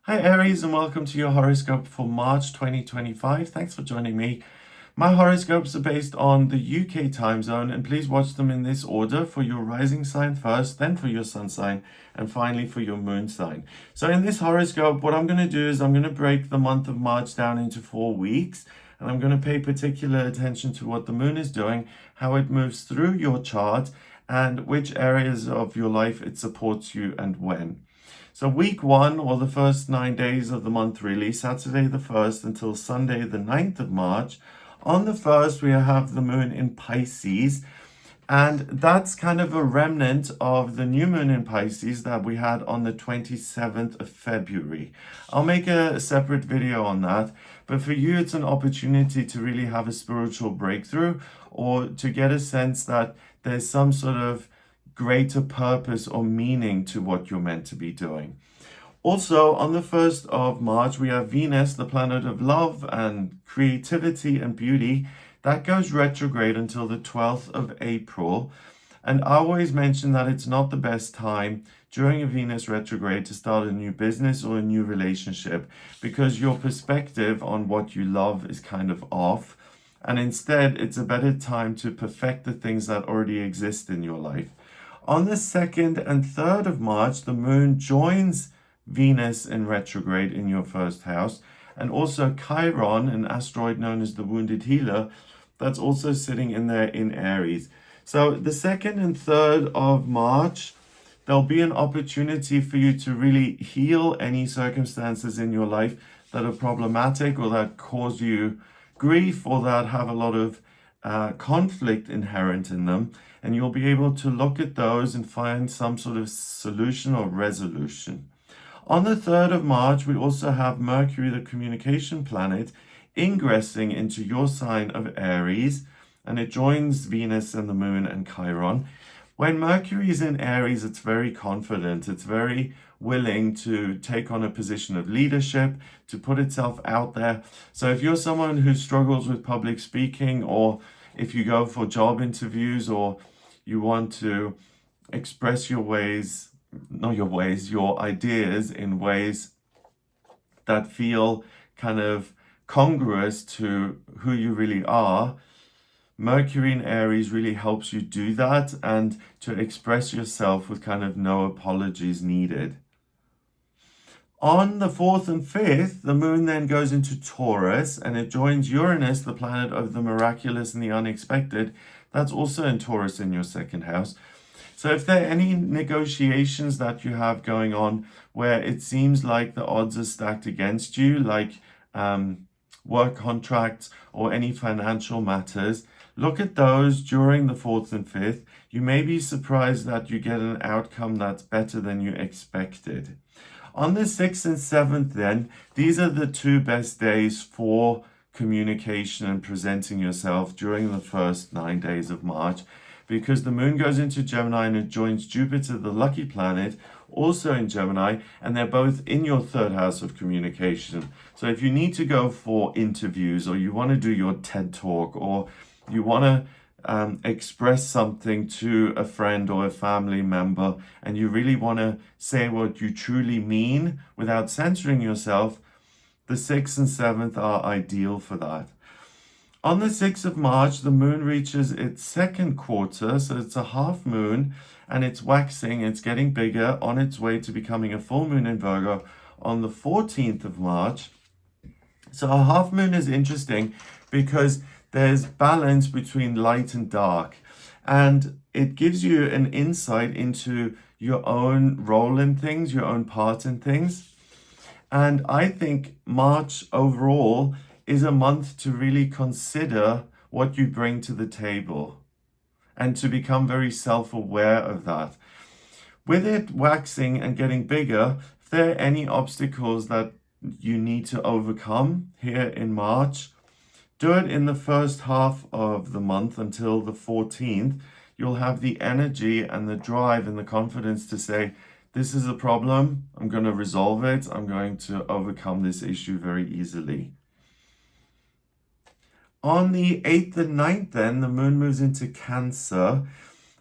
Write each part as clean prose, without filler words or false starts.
Hi Aries, and welcome to your horoscope for March 2025. Thanks for joining me. My horoscopes are based on the UK time zone, and please watch them in this order: for your rising sign first, then for your sun sign, and finally for your moon sign. So in this horoscope, what I'm going to do is I'm going to break the month of March down into 4 weeks, and I'm going to pay particular attention to what the moon is doing, how it moves through your chart, and which areas of your life it supports you and when. So week one, or the first 9 days of the month really, Saturday the 1st until Sunday the 9th of March. On the 1st, we have the moon in Pisces, and that's kind of a remnant of the new moon in Pisces that we had on the 27th of February. I'll make a separate video on that, but for you, it's an opportunity to really have a spiritual breakthrough, or to get a sense that there's some sort of greater purpose or meaning to what you're meant to be doing. Also, on the 1st of March, we have Venus, the planet of love and creativity and beauty. That goes retrograde until the 12th of April. And I always mention that it's not the best time during a Venus retrograde to start a new business or a new relationship, because your perspective on what you love is kind of off. And instead, it's a better time to perfect the things that already exist in your life. On the 2nd and 3rd of March, the moon joins Venus in retrograde in your first house, and also Chiron, an asteroid known as the Wounded Healer, that's also sitting in there in Aries. So the 2nd and 3rd of March, there'll be an opportunity for you to really heal any circumstances in your life that are problematic, or that cause you grief, or that have a lot of conflict inherent in them, and you'll be able to look at those and find some sort of solution or resolution. On the 3rd of March, we also have Mercury, the communication planet, ingressing into your sign of Aries, and it joins Venus and the moon and Chiron. When Mercury is in Aries, it's very confident. It's very willing to take on a position of leadership, to put itself out there. So if you're someone who struggles with public speaking, or if you go for job interviews, or you want to express your ideas in ways that feel kind of congruous to who you really are, Mercury in Aries really helps you do that, and to express yourself with kind of no apologies needed. On the 4th and 5th, the moon then goes into Taurus, and it joins Uranus, the planet of the miraculous and the unexpected. That's also in Taurus in your second house. So if there are any negotiations that you have going on where it seems like the odds are stacked against you, like work contracts or any financial matters, look at those during the 4th and 5th. You may be surprised that you get an outcome that's better than you expected. On the 6th and 7th, then, these are the two best days for communication and presenting yourself during the first 9 days of March, because the moon goes into Gemini and it joins Jupiter, the lucky planet, also in Gemini, and they're both in your third house of communication. So if you need to go for interviews, or you want to do your TED Talk, or you want to express something to a friend or a family member, and you really want to say what you truly mean without censoring yourself, the 6th and 7th are ideal for that. On the 6th of March, the moon reaches its second quarter, so it's a half moon, and it's waxing, it's getting bigger, on its way to becoming a full moon in Virgo on the 14th of March. So a half moon is interesting because there's balance between light and dark, and it gives you an insight into your own role in things, your own part in things. And I think March overall is a month to really consider what you bring to the table, and to become very self-aware of that. With it waxing and getting bigger, if there are any obstacles that you need to overcome here in March, do it in the first half of the month until the 14th. You'll have the energy and the drive and the confidence to say, this is a problem, I'm going to resolve it, I'm going to overcome this issue very easily. On the 8th and 9th, then, the moon moves into Cancer,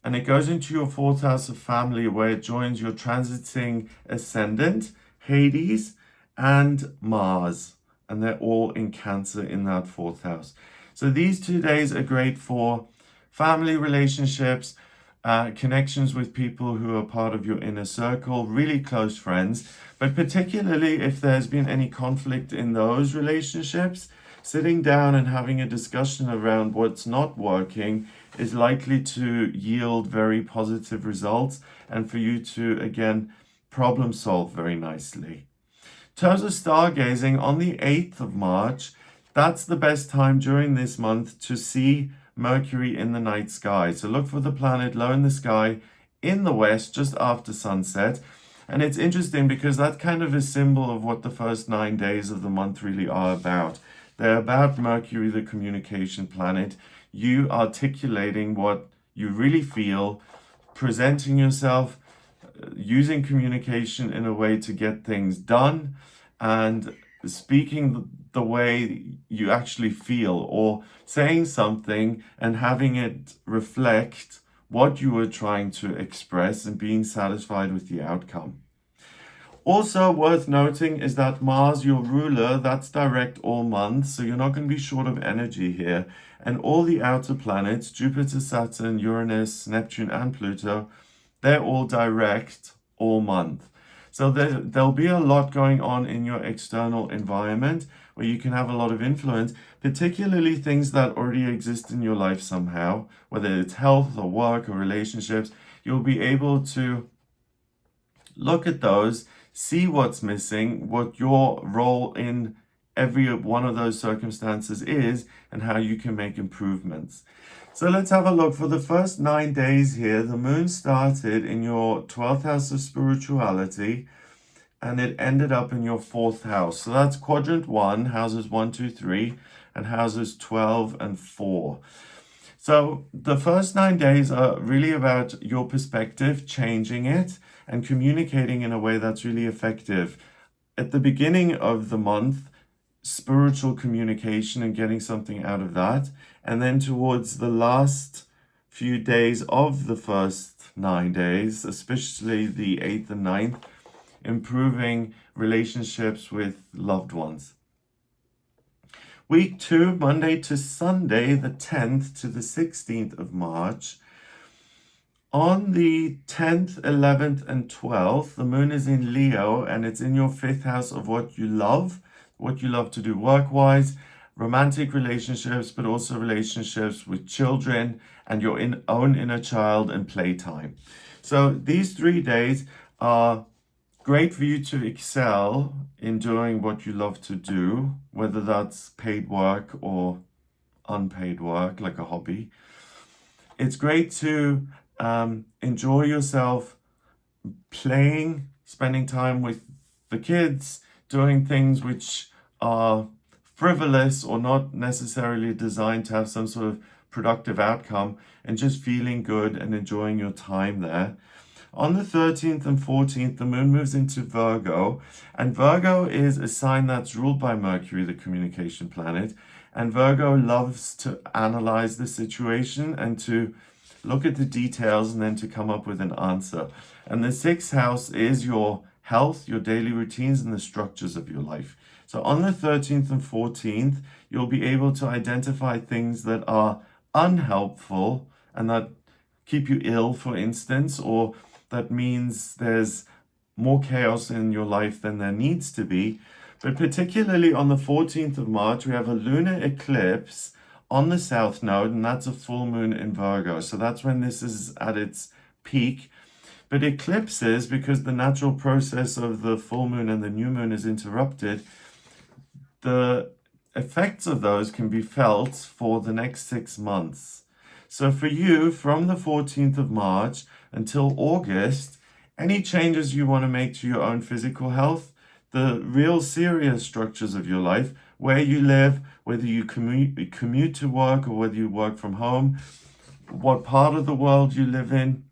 and it goes into your 4th house of family, where it joins your transiting ascendant, Hades, and Mars, and they're all in Cancer in that fourth house. So these 2 days are great for family relationships, connections with people who are part of your inner circle, really close friends, but particularly if there's been any conflict in those relationships, sitting down and having a discussion around what's not working is likely to yield very positive results and for you to, again, problem solve very nicely. In terms of stargazing, on the 8th of March, that's the best time during this month to see Mercury in the night sky. So look for the planet low in the sky in the west just after sunset. And it's interesting because that kind of a symbol of what the first 9 days of the month really are about. They're about Mercury, the communication planet, you articulating what you really feel, presenting yourself, using communication in a way to get things done, and speaking the way you actually feel, or saying something and having it reflect what you were trying to express and being satisfied with the outcome. Also worth noting is that Mars, your ruler, that's direct all month, so you're not going to be short of energy here. And all the outer planets, Jupiter, Saturn, Uranus, Neptune, and Pluto, they're all direct all month. So there'll be a lot going on in your external environment where you can have a lot of influence, particularly things that already exist in your life somehow, whether it's health or work or relationships. You'll be able to look at those, see what's missing, what your role in every one of those circumstances is, and how you can make improvements. So let's have a look. For the first 9 days here, the moon started in your 12th house of spirituality, and it ended up in your 4th house. So that's quadrant 1, houses 1, 2, 3, and houses 12 and 4. So the first 9 days are really about your perspective, changing it, and communicating in a way that's really effective. At the beginning of the month, spiritual communication and getting something out of that. And then towards the last few days of the first 9 days, especially the 8th and 9th, improving relationships with loved ones. Week 2, Monday to Sunday, the 10th to the 16th of March. On the 10th, 11th, and 12th, the moon is in Leo, and it's in your 5th house of what you love to do work-wise, romantic relationships, but also relationships with children and your own inner child and playtime. So these 3 days are great for you to excel in doing what you love to do, whether that's paid work or unpaid work, like a hobby. It's great to enjoy yourself playing, spending time with the kids, doing things which are frivolous or not necessarily designed to have some sort of productive outcome, and just feeling good and enjoying your time there. On the 13th and 14th, the moon moves into Virgo, and Virgo is a sign that's ruled by Mercury, the communication planet, and Virgo loves to analyze the situation and to look at the details and then to come up with an answer. And the 6th house is your health, your daily routines, and the structures of your life. So on the 13th and 14th, you'll be able to identify things that are unhelpful and that keep you ill, for instance, or that means there's more chaos in your life than there needs to be. But particularly on the 14th of March, we have a lunar eclipse on the south node, and that's a full moon in Virgo. So that's when this is at its peak. But eclipses, because the natural process of the full moon and the new moon is interrupted, the effects of those can be felt for the next 6 months. So for you, from the 14th of March until August, any changes you want to make to your own physical health, the real serious structures of your life, where you live, whether you commute to work or whether you work from home, what part of the world you live in.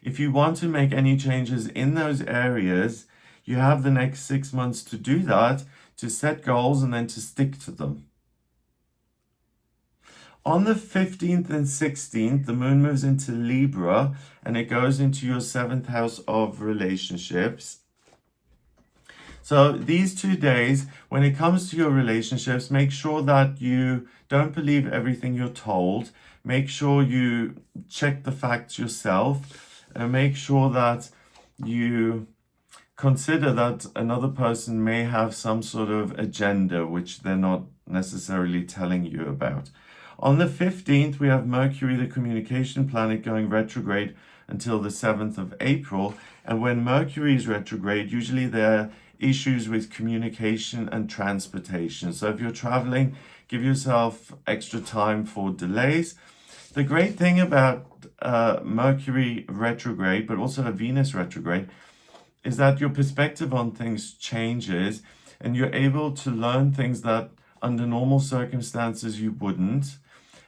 If you want to make any changes in those areas, you have the next 6 months to do that, to set goals and then to stick to them. On the 15th and 16th, the moon moves into Libra and it goes into your 7th house of relationships. So these 2 days, when it comes to your relationships, make sure that you don't believe everything you're told. Make sure you check the facts yourself, and make sure that you consider that another person may have some sort of agenda which they're not necessarily telling you about. On the 15th, we have Mercury, the communication planet, going retrograde until the 7th of April. And when Mercury is retrograde, usually there are issues with communication and transportation. So if you're traveling, give yourself extra time for delays. The great thing about Mercury retrograde, but also a Venus retrograde, is that your perspective on things changes and you're able to learn things that under normal circumstances you wouldn't.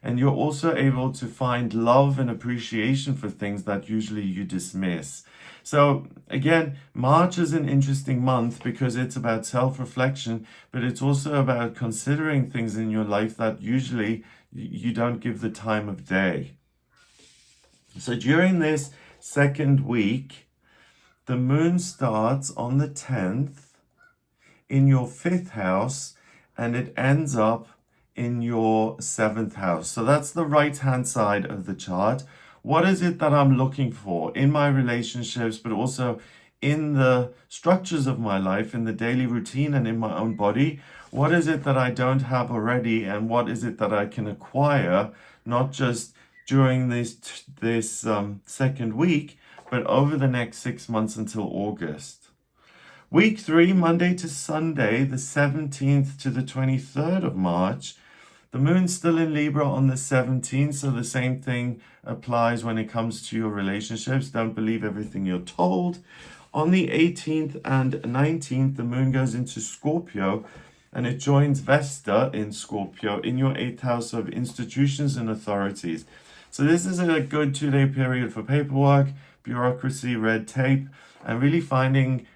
And you're also able to find love and appreciation for things that usually you dismiss. So again, March is an interesting month because it's about self-reflection, but it's also about considering things in your life that usually you don't give the time of day. So during this second week, the moon starts on the 10th in your 5th house and it ends up in your 7th house. So that's the right-hand side of the chart. What is it that I'm looking for in my relationships, but also in the structures of my life, in the daily routine and in my own body? What is it that I don't have already, and what is it that I can acquire, not just during this second week, but over the next 6 months until August? Week 3, Monday to Sunday, the 17th to the 23rd of March. The moon's still in Libra on the 17th, so the same thing applies when it comes to your relationships. Don't believe everything you're told. On the 18th and 19th, the moon goes into Scorpio, and it joins Vesta in Scorpio in your 8th house of institutions and authorities. So this is a good 2-day period for paperwork, bureaucracy, red tape, and really finding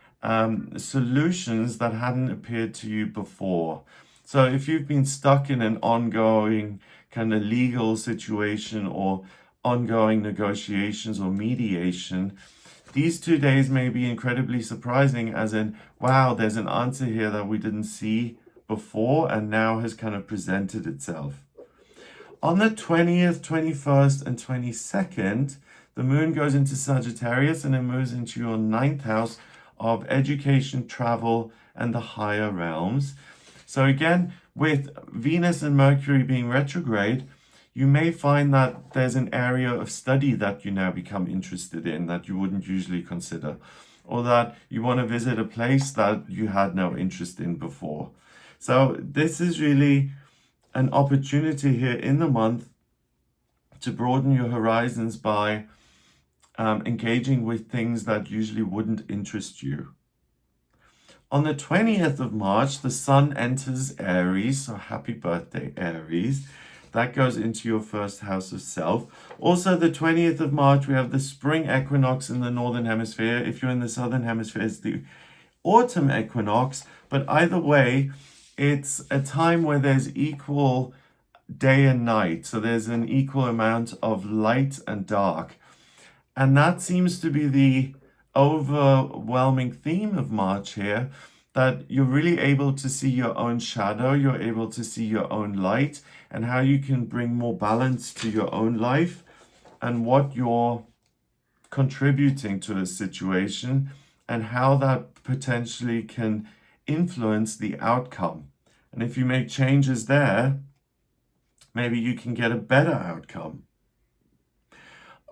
solutions that hadn't appeared to you before. So if you've been stuck in an ongoing kind of legal situation or ongoing negotiations or mediation, these 2 days may be incredibly surprising, as in, wow, there's an answer here that we didn't see before and now has kind of presented itself. On the 20th, 21st, and 22nd, the moon goes into Sagittarius and it moves into your 9th house of education, travel, and the higher realms. So again, with Venus and Mercury being retrograde, you may find that there's an area of study that you now become interested in that you wouldn't usually consider, or that you want to visit a place that you had no interest in before. So this is really an opportunity here in the month to broaden your horizons by engaging with things that usually wouldn't interest you. On the 20th of March, the sun enters Aries, so happy birthday, Aries. That goes into your 1st house of self. Also, the 20th of March, we have the spring equinox in the northern hemisphere. If you're in the southern hemisphere, it's the autumn equinox. But either way, it's a time where there's equal day and night. So there's an equal amount of light and dark. And that seems to be the overwhelming theme of March here, that you're really able to see your own shadow, you're able to see your own light, and how you can bring more balance to your own life and what you're contributing to a situation and how that potentially can influence the outcome. And if you make changes there, maybe you can get a better outcome.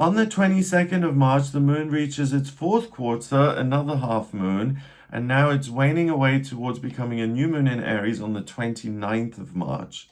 On the 22nd of March, the moon reaches its 4th quarter, another half moon, and now it's waning away towards becoming a new moon in Aries on the 29th of March.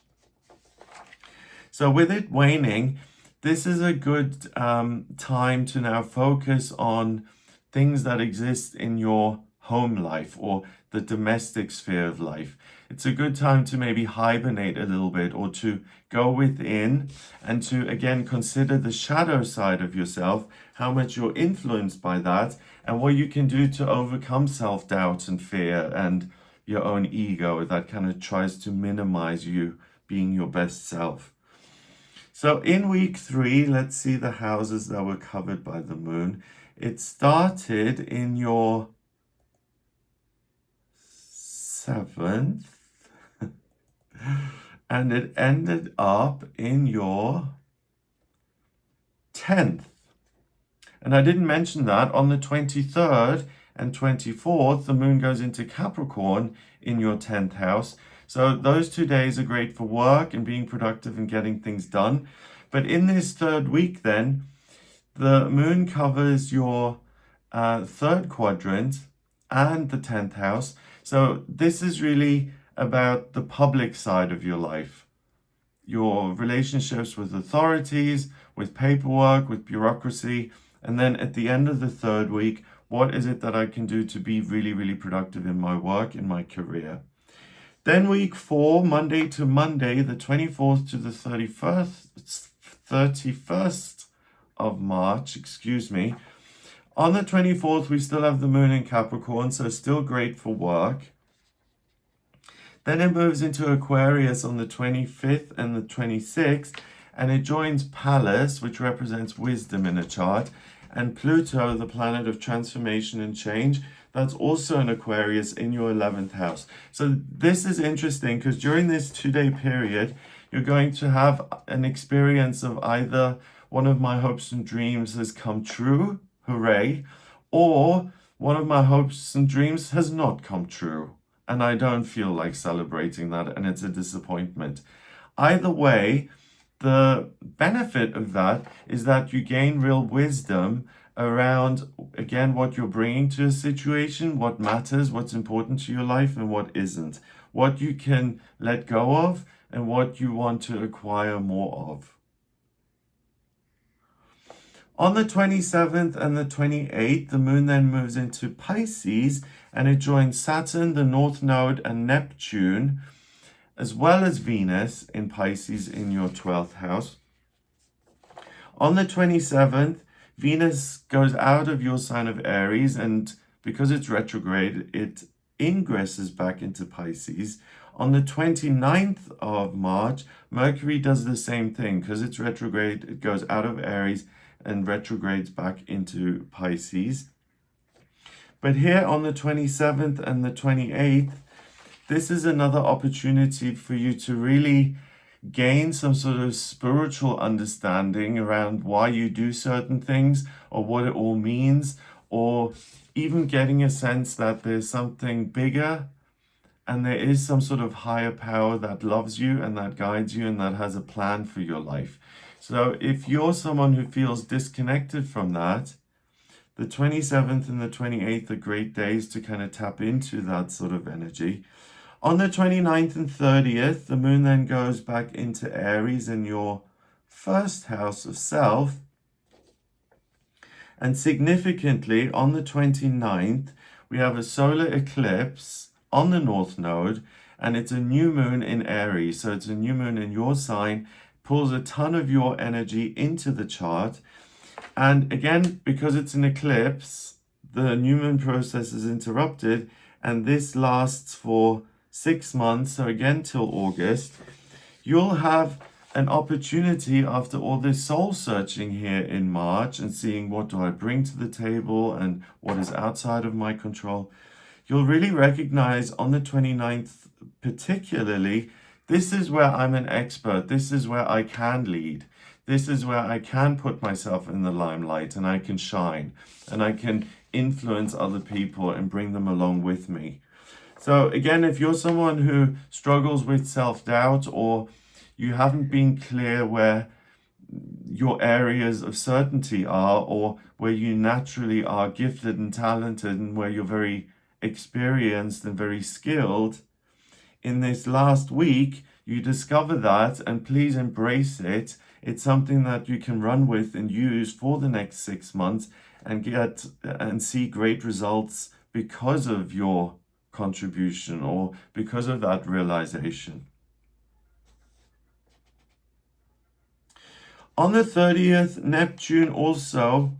So with it waning, this is a good time to now focus on things that exist in your home life or the domestic sphere of life. It's a good time to maybe hibernate a little bit, or to go within and to again consider the shadow side of yourself, how much you're influenced by that, and what you can do to overcome self-doubt and fear and your own ego that kind of tries to minimize you being your best self. So in week 3, let's see the houses that were covered by the moon. It started in your 7th, and it ended up in your 10th. And I didn't mention that on the 23rd and 24th, the moon goes into Capricorn in your 10th house. So those 2 days are great for work and being productive and getting things done. But in this third week then, the moon covers your third quadrant and the 10th house. So this is really about the public side of your life, your relationships with authorities, with paperwork, with bureaucracy. And then at the end of the third week, what is it that I can do to be really, really productive in my work, in my career? Then week 4, Monday to Monday, the 24th to the 31st of March, On the 24th, we still have the moon in Capricorn, so still great for work. Then it moves into Aquarius on the 25th and the 26th, and it joins Pallas, which represents wisdom in a chart, and Pluto, the planet of transformation and change, that's also in Aquarius in your 11th house. So this is interesting because during this 2-day period, you're going to have an experience of either one of my hopes and dreams has come true, hooray, or one of my hopes and dreams has not come true, and I don't feel like celebrating that, and it's a disappointment. Either way, the benefit of that is that you gain real wisdom around, again, what you're bringing to a situation, what matters, what's important to your life, and what isn't, what you can let go of, and what you want to acquire more of. On the 27th and the 28th, the moon then moves into Pisces, and it joins Saturn, the North Node, and Neptune, as well as Venus in Pisces in your 12th house. On the 27th, Venus goes out of your sign of Aries, and because it's retrograde, it ingresses back into Pisces. On the 29th of March, Mercury does the same thing. Because it's retrograde, it goes out of Aries and retrogrades back into Pisces. But here on the 27th and the 28th, this is another opportunity for you to really gain some sort of spiritual understanding around why you do certain things or what it all means, or even getting a sense that there's something bigger and there is some sort of higher power that loves you and that guides you and that has a plan for your life. So if you're someone who feels disconnected from that, the 27th and the 28th are great days to kind of tap into that sort of energy. On the 29th and 30th, the moon then goes back into Aries in your first house of self. And significantly, on the 29th, we have a solar eclipse on the North Node, and it's a new moon in Aries. So it's a new moon in your sign, pulls a ton of your energy into the chart. And again, because it's an eclipse, the new moon process is interrupted, and this lasts for 6 months, so again till August. You'll have an opportunity after all this soul searching here in March and seeing what do I bring to the table and what is outside of my control. You'll really recognize on the 29th particularly, this is where I'm an expert. This is where I can lead. This is where I can put myself in the limelight and I can shine and I can influence other people and bring them along with me. So again, if you're someone who struggles with self-doubt, or you haven't been clear where your areas of certainty are, or where you naturally are gifted and talented and where you're very experienced and very skilled, in this last week, you discover that, and please embrace it. It's something that you can run with and use for the next 6 months and get and see great results because of your contribution or because of that realization. On the 30th, Neptune also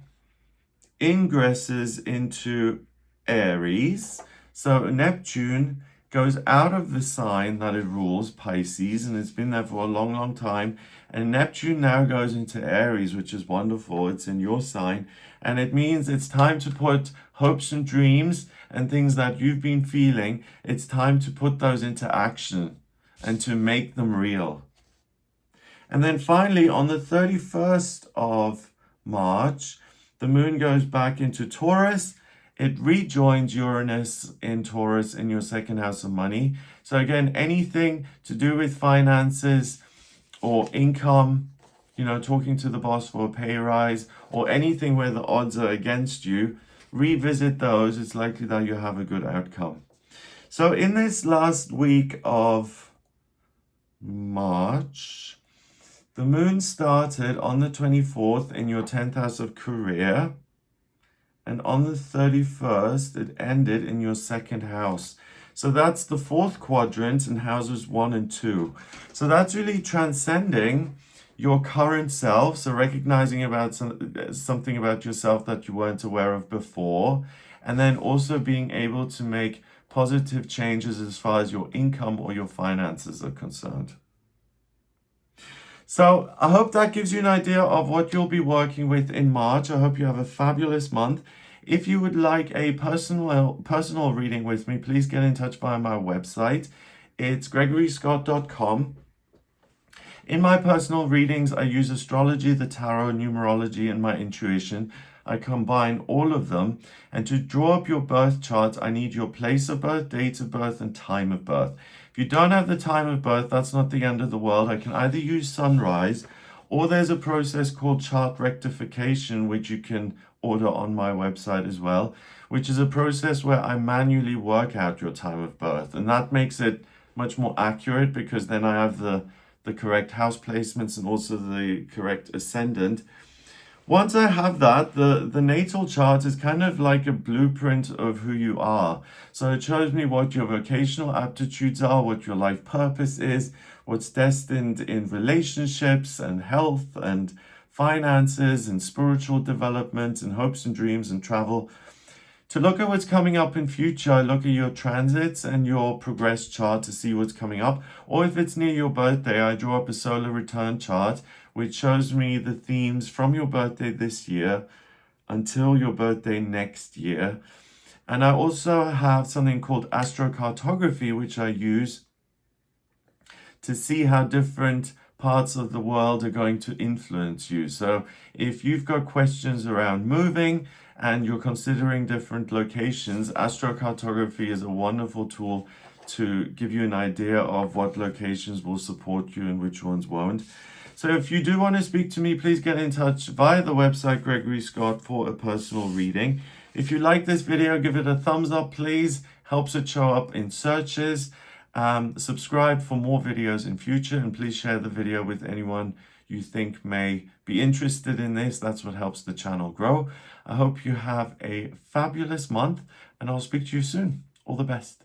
ingresses into Aries. So Neptune goes out of the sign that it rules, Pisces, and it's been there for a long, long time. And Neptune now goes into Aries, which is wonderful. It's in your sign. And it means it's time to put hopes and dreams and things that you've been feeling. It's time to put those into action and to make them real. And then finally, on the 31st of March, the moon goes back into Taurus. It rejoins Uranus in Taurus in your second house of money. So again, anything to do with finances or income, talking to the boss for a pay rise, or anything where the odds are against you, revisit those. It's likely that you have a good outcome. So in this last week of March, the moon started on the 24th in your 10th house of career. And on the 31st, it ended in your second house. So that's the fourth quadrant in houses 1 and 2. So that's really transcending your current self. So recognizing about something about yourself that you weren't aware of before. And then also being able to make positive changes as far as your income or your finances are concerned. So I hope that gives you an idea of what you'll be working with in March. I hope you have a fabulous month. If you would like a personal reading with me, please get in touch via my website. It's gregoryscott.com. In my personal readings, I use astrology, the tarot, numerology, and my intuition. I combine all of them. And to draw up your birth chart, I need your place of birth, date of birth, and time of birth. If you don't have the time of birth, that's not the end of the world. I can either use sunrise, or there's a process called chart rectification, which you can order on my website as well, which is a process where I manually work out your time of birth. And that makes it much more accurate, because then I have the correct house placements and also the correct ascendant. Once I have that, the natal chart is kind of like a blueprint of who you are. So it shows me what your vocational aptitudes are, what your life purpose is, what's destined in relationships and health and finances and spiritual development and hopes and dreams and travel. To look at what's coming up in future, I look at your transits and your progress chart to see what's coming up. Or if it's near your birthday, I draw up a solar return chart, which shows me the themes from your birthday this year until your birthday next year. And I also have something called astrocartography, which I use to see how different parts of the world are going to influence you. So if you've got questions around moving and you're considering different locations, astrocartography is a wonderful tool to give you an idea of what locations will support you and which ones won't. So if you do want to speak to me, please get in touch via the website Gregory Scott for a personal reading. If you like this video, give it a thumbs up, please. Helps it show up in searches. Subscribe for more videos in future, and please share the video with anyone you think may be interested in this. That's what helps the channel grow. I hope you have a fabulous month, and I'll speak to you soon. All the best.